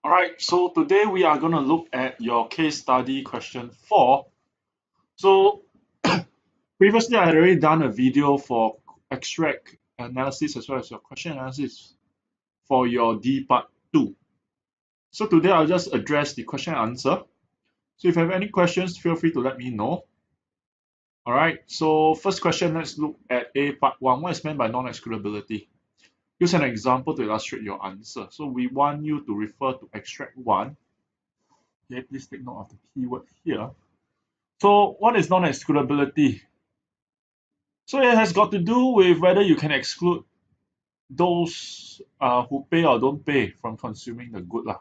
All right, so today we are going to look at your case study question 4. So previously I had already done a video for extract analysis as well as your question analysis for your D part 2. So today I'll just address the question and answer. So if you have any questions, feel free to let me know. All right, so first question, let's look at A part 1. What is meant by non-excludability? Use an example to illustrate your answer. So we want you to refer to extract 1. Okay, please take note of the keyword here. So what is non-excludability? So it has got to do with whether you can exclude those who pay or don't pay from consuming the good lah.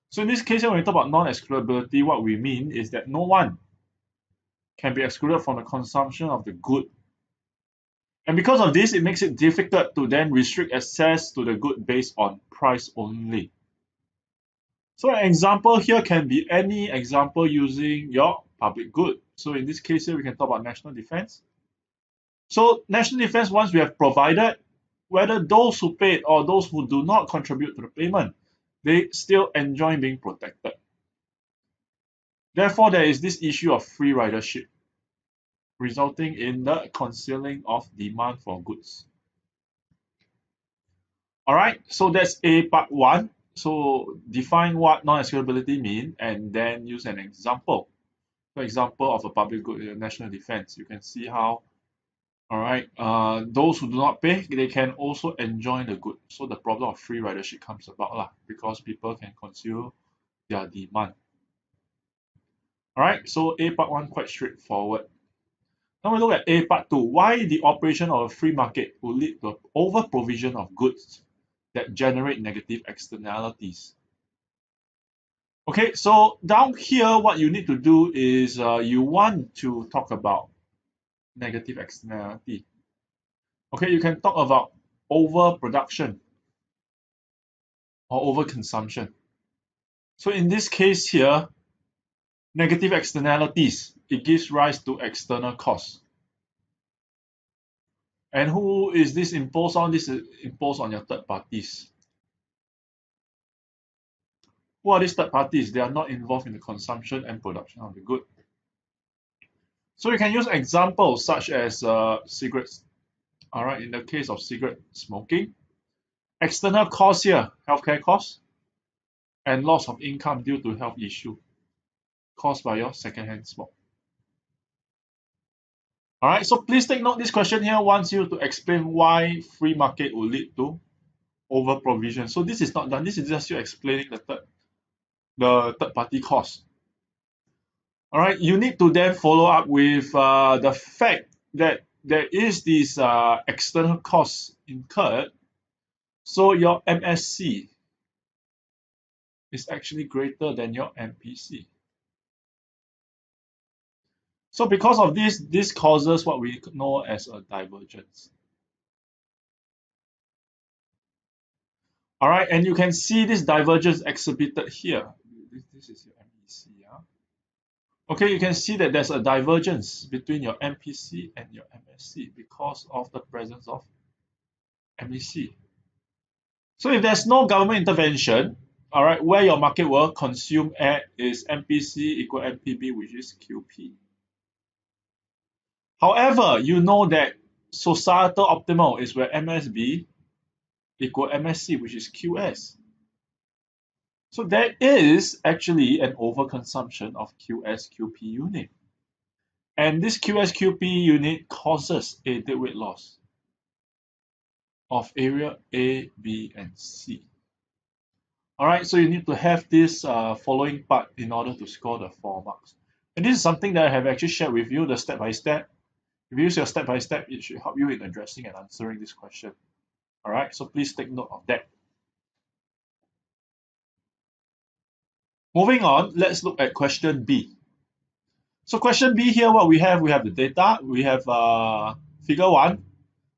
So in this case, when we talk about non-excludability, what we mean is that no one can be excluded from the consumption of the good. And because of this, it makes it difficult to then restrict access to the good based on price only. So an example here can be any example using your public good. So in this case here, we can talk about national defense. So national defense, once we have provided, whether those who paid or those who do not contribute to the payment, they still enjoy being protected. Therefore, there is this issue of free ridership, resulting in the concealing of demand for goods. All right, so that's A part 1. So define what non-excludability mean and then use an example. For example of a public good in national defense, you can see how, all right, those who do not pay, they can also enjoy the good. So the problem of free ridership comes about lah, because people can conceal their demand. All right, so A part 1 quite straightforward. Now we look at A part 2. Why the operation of a free market will lead to over provision of goods that generate negative externalities. Okay, so down here, what you need to do is you want to talk about negative externality. Okay, you can talk about overproduction or overconsumption. So in this case here, negative externalities, it gives rise to external costs. And who is this imposed on? This is imposed on your third parties. Who are these third parties? They are not involved in the consumption and production of the good. So you can use examples such as cigarettes. All right, in the case of cigarette smoking, external costs here, healthcare costs, and loss of income due to health issue caused by your secondhand smoke. All right, so please take note, this question here wants you to explain why free market will lead to over provision. So this is not done. This is just you explaining the third party cost. All right, you need to then follow up with the fact that there is this external costs incurred. So your MSC is actually greater than your MPC. So because of this causes what we know as a divergence. All right, and you can see this divergence exhibited here. This is your MPC. Yeah? Okay, you can see that there's a divergence between your MPC and your MSC because of the presence of MEC. So if there's no government intervention, all right, where your market will consume at is MPC equal MPB, which is QP. However, you know that societal optimal is where MSB equal MSC, which is QS. So there is actually an overconsumption of QS-QP unit. And this QS-QP unit causes a deadweight loss of area A, B, and C. All right, so you need to have this following part in order to score the 4 marks. And this is something that I have actually shared with you, the step-by-step. If you use your step-by-step, it should help you in addressing and answering this question. All right, so please take note of that. Moving on, let's look at question B. So question B here, what we have the data, we have figure 1.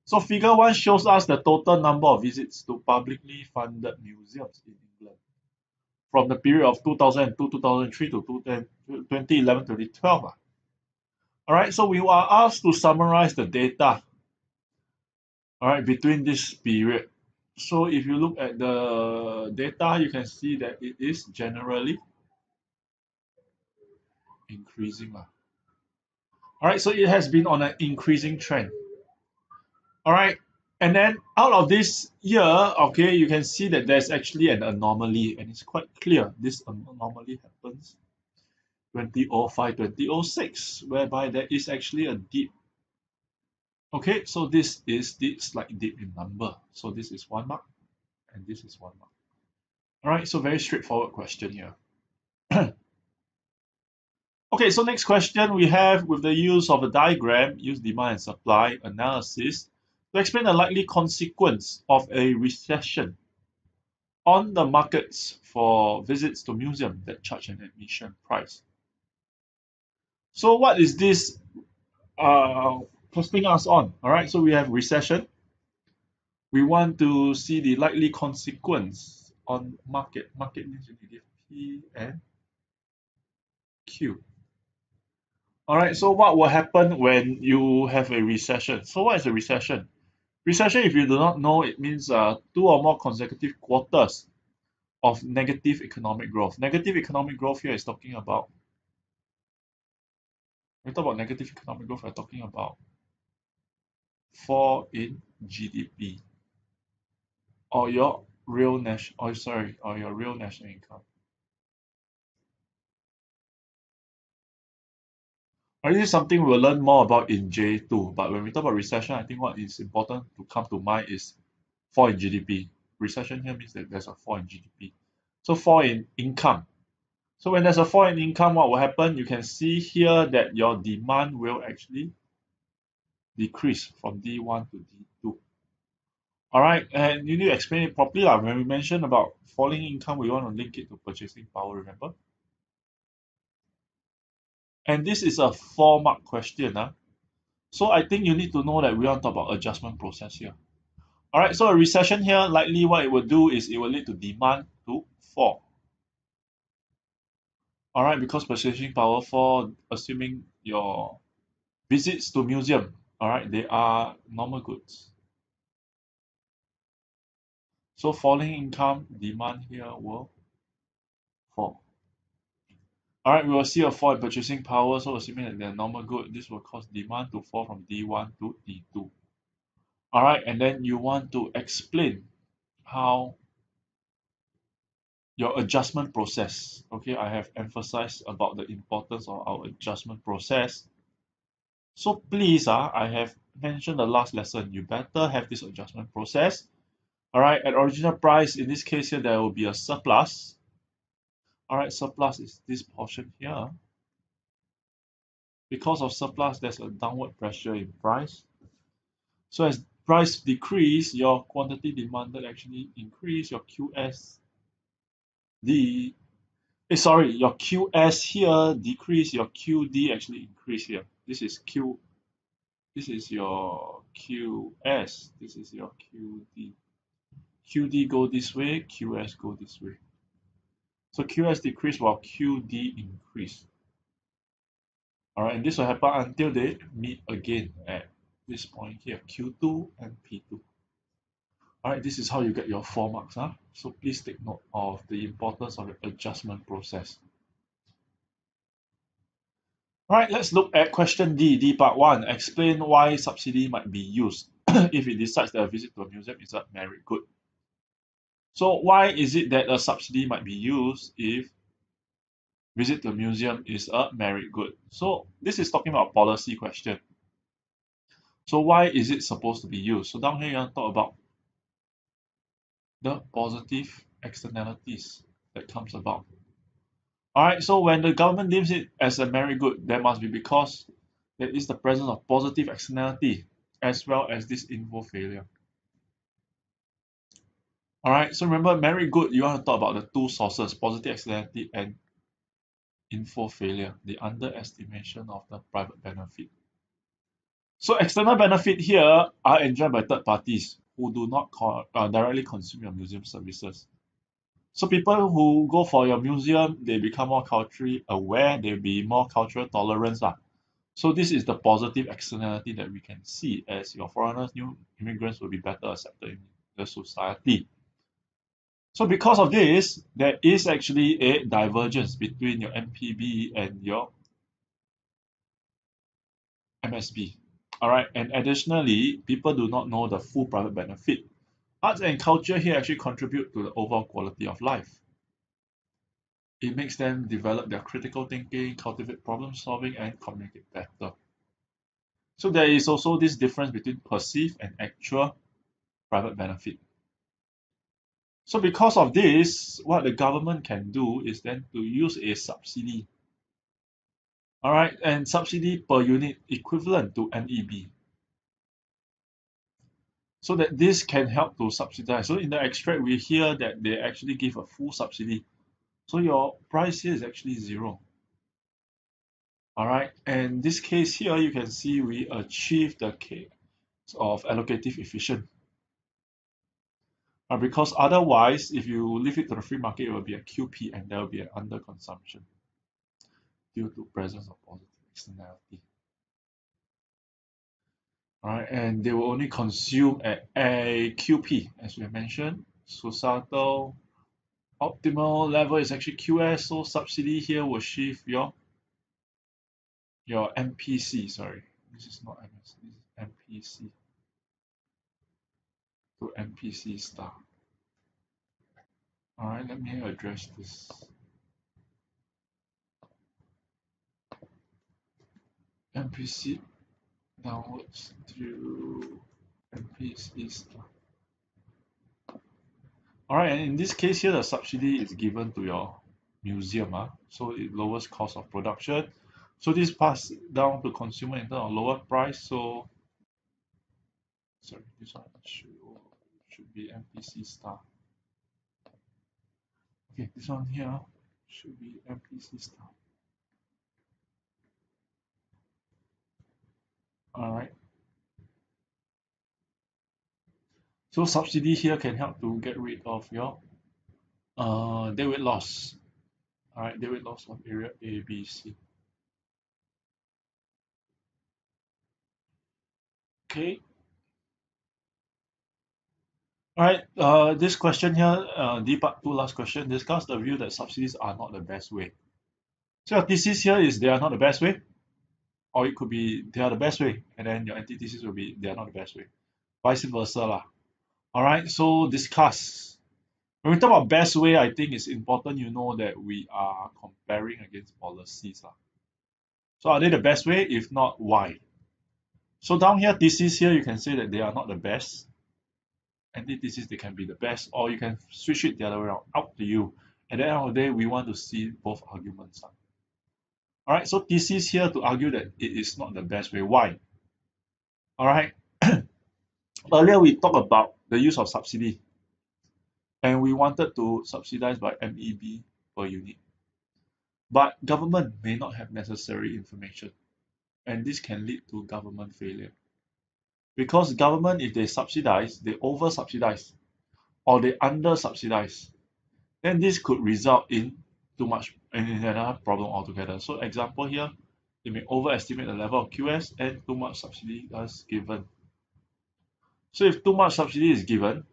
So figure 1 shows us the total number of visits to publicly funded museums in England from the period of 2002, 2003 to 2011, 2012. All right, so we are asked to summarize the data, all right, between this period. So if you look at the data, you can see that it is generally increasing. All right, so it has been on an increasing trend. All right, and then out of this year, okay, you can see that there's actually an anomaly, and it's quite clear this anomaly happens 2005, 2006, whereby there is actually a dip. Okay, so this is the slight dip in number. So this is 1 mark, and this is 1 mark. All right, so very straightforward question here. Okay, so next question we have with the use of a diagram, use demand and supply analysis to explain the likely consequence of a recession on the markets for visits to museum that charge an admission price. So what is this posting us on? All right, so we have recession. We want to see the likely consequence on market. Market means you need to give P and Q. All right, so what will happen when you have a recession? So what is a recession? Recession, if you do not know, it means 2 or more consecutive quarters of negative economic growth. Negative economic growth here is talking about, when we talk about negative economic growth, we're talking about fall in GDP or your real national, or your real national income. And this is something we'll learn more about in J2. But when we talk about recession, I think what is important to come to mind is fall in GDP. Recession here means that there's a fall in GDP. So fall in income. So when there's a fall in income, what will happen? You can see here that your demand will actually decrease from D1 to D2. All right, and you need to explain it properly. When we mentioned about falling income, we want to link it to purchasing power, remember? And this is a 4 mark question. So I think you need to know that we want to talk about adjustment process here. All right, so a recession here, likely what it will do is it will lead to demand to fall. All right, because purchasing power fall, assuming your visits to museum, all right, they are normal goods. So falling income, demand here will fall. All right, we will see a fall in purchasing power. So assuming that they're normal good, this will cause demand to fall from D1 to D2. All right, and then you want to explain how your adjustment process. Okay, I have emphasized about the importance of our adjustment process. So please, I have mentioned the last lesson, you better have this adjustment process. All right, at original price, in this case here, there will be a surplus. All right, surplus is this portion here. Because of surplus, there's a downward pressure in price. So as price decrease, your quantity demanded actually increase, your your QS here decrease, your QD actually increase here. This is your QS, this is your QD. QD go this way, QS go this way. So QS decrease while QD increase. All right, and this will happen until they meet again at this point here, Q2 and P2. All right, this is how you get your 4 marks. So please take note of the importance of the adjustment process. All right, let's look at question D, D part 1. Explain why subsidy might be used if it decides that a visit to a museum is a merit good. So why is it that a subsidy might be used if visit to a museum is a merit good? So this is talking about policy question. So why is it supposed to be used? So down here you want to talk about the positive externalities that comes about. All right, so when the government deems it as a merit good, that must be because there is the presence of positive externality as well as this info failure. All right, so remember, merit good, you want to talk about the two sources, positive externality and info failure, the underestimation of the private benefit. So external benefit here are enjoyed by third parties who do not directly consume your museum services. So people who go for your museum, they become more culturally aware, they'll be more cultural tolerance. So this is the positive externality that we can see as your foreigners, new immigrants will be better accepted the society. So because of this, there is actually a divergence between your MPB and your MSB. All right, and additionally, people do not know the full private benefit. Arts and culture here actually contribute to the overall quality of life. It makes them develop their critical thinking, cultivate problem solving, and communicate better. So there is also this difference between perceived and actual private benefit. So because of this, what the government can do is then to use a subsidy. All right, and subsidy per unit equivalent to NEB. So that this can help to subsidize. So in the extract, we hear that they actually give a full subsidy. So your price here is actually zero. All right, and this case here, you can see we achieve the case of allocative efficient. Because otherwise, if you leave it to the free market, it will be a QP and there will be an underconsumption due to presence of positive externality. All right, and they will only consume at a QP, as we have mentioned. Societal optimal level is actually QS, so subsidy here will shift your MPC. Sorry, this is not MS, this is MPC to MPC star. All right, let me address this. MPC downwards to MPC star. All right, and in this case here, the subsidy is given to your museum, so it lowers cost of production. So this pass down to consumer in terms of lower price. So sorry, this one should be MPC star. Okay, this one here should be MPC star. All right. So subsidy here can help to get rid of your deadweight loss. All right, deadweight loss of area A, B, C. Okay. All right. This question here, D part 2, last question. Discuss the view that subsidies are not the best way. So your thesis here is they are not the best way, or it could be they are the best way, and then your antithesis will be they are not the best way. Vice versa lah. All right. So discuss. When we talk about best way, I think it's important you know that we are comparing against policies lah. So are they the best way? If not, why? So down here, thesis here, you can say that they are not the best. Antithesis, they can be the best, or you can switch it the other way around. Up to you. At the end of the day, we want to see both arguments. All right, so thesis here to argue that it is not the best way. Why? All right. Earlier, we talked about the use of subsidy, and we wanted to subsidize by MEB per unit. But government may not have necessary information, and this can lead to government failure. Because government, if they subsidize, they over subsidize or they under subsidize, then this could result in too much and in another problem altogether. So example here, they may overestimate the level of QS and too much subsidy is given. So if too much subsidy is given,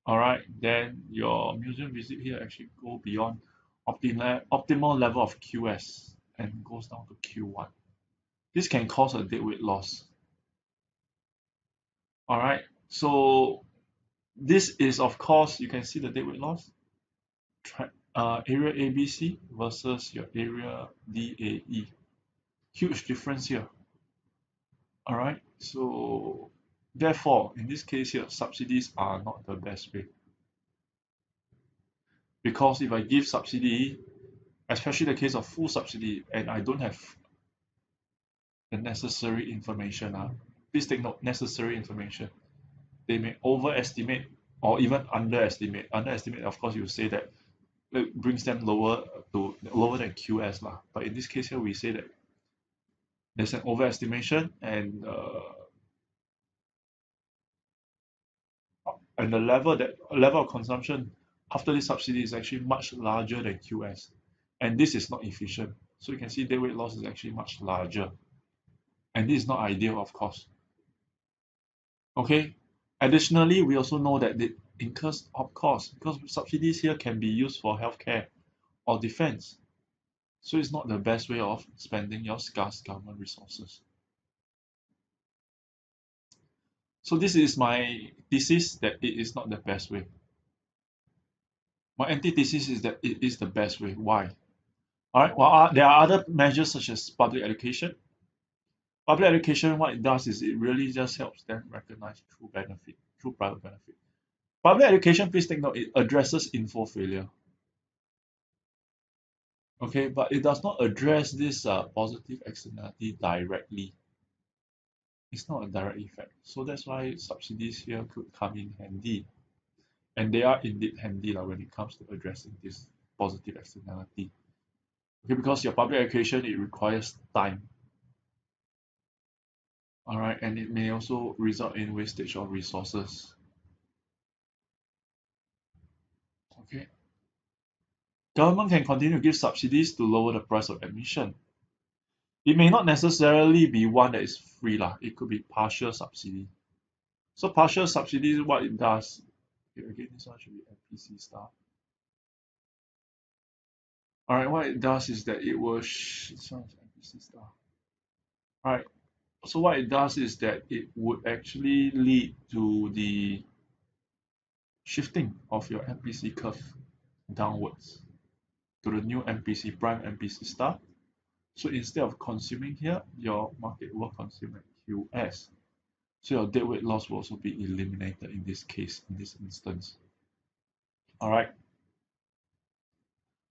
all right, then your museum visit here actually go beyond optimal level of QS and goes down to Q1. This can cause a deadweight loss. All right, so this is of course you can see the deadweight loss. Area ABC versus your area DAE. Huge difference here. All right, so therefore, in this case here, subsidies are not the best way. Because if I give subsidy, especially the case of full subsidy, and I don't have the necessary information, please take note, necessary information. They may overestimate or even underestimate. Underestimate, of course, you say that it brings them lower than QS lah. But in this case here, we say that there's an overestimation and the level of consumption after this subsidy is actually much larger than QS, and this is not efficient. So you can see deadweight loss is actually much larger, and this is not ideal, of course. Okay, Additionally, we also know that it incurs of course because subsidies here can be used for healthcare or defense. So it's not the best way of spending your scarce government resources. So this is my thesis that it is not the best way. My antithesis is that it is the best way. Why? All right. Well, there are other measures such as public education. Public education, what it does is it really just helps them recognize true benefit, true private benefit. Public education, please take note, it addresses info failure. Okay, but it does not address this positive externality directly. It's not a direct effect. So that's why subsidies here could come in handy. And they are indeed handy when it comes to addressing this positive externality. Okay, because your public education, it requires time. All right, and it may also result in wastage of resources. Okay. Government can continue to give subsidies to lower the price of admission. It may not necessarily be one that is free lah. It could be partial subsidy. So partial subsidy, what it does, okay, again, this one should be NPC star. All right, what it does is that it will, this one is NPC star. All right, so what it does is that it would actually lead to the shifting of your NPC curve downwards to the new NPC prime NPC star. So instead of consuming here, your market will consume at QS. So your deadweight loss will also be eliminated in this case, in this instance. All right.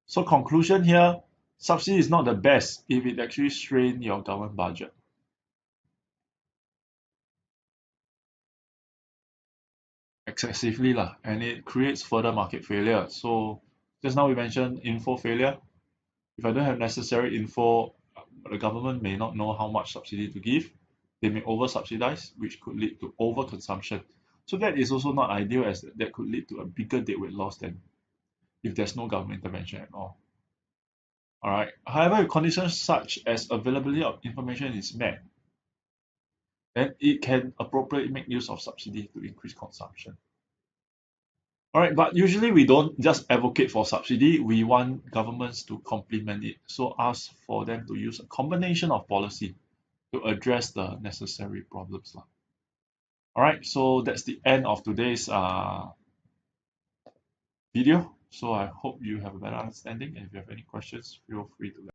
So conclusion here, subsidy is not the best if it actually strain your government budget. Excessively lah, and it creates further market failure. So just now we mentioned info failure. If I don't have necessary info, the government may not know how much subsidy to give. They may over subsidize, which could lead to overconsumption. So that is also not ideal, as that could lead to a bigger deadweight loss than if there's no government intervention at all. All right. However, if conditions such as availability of information is met, then it can appropriately make use of subsidy to increase consumption. All right, but usually we don't just advocate for subsidy. We want governments to complement it. So ask for them to use a combination of policy to address the necessary problems. All right, so that's the end of today's video. So I hope you have a better understanding. And if you have any questions, feel free to let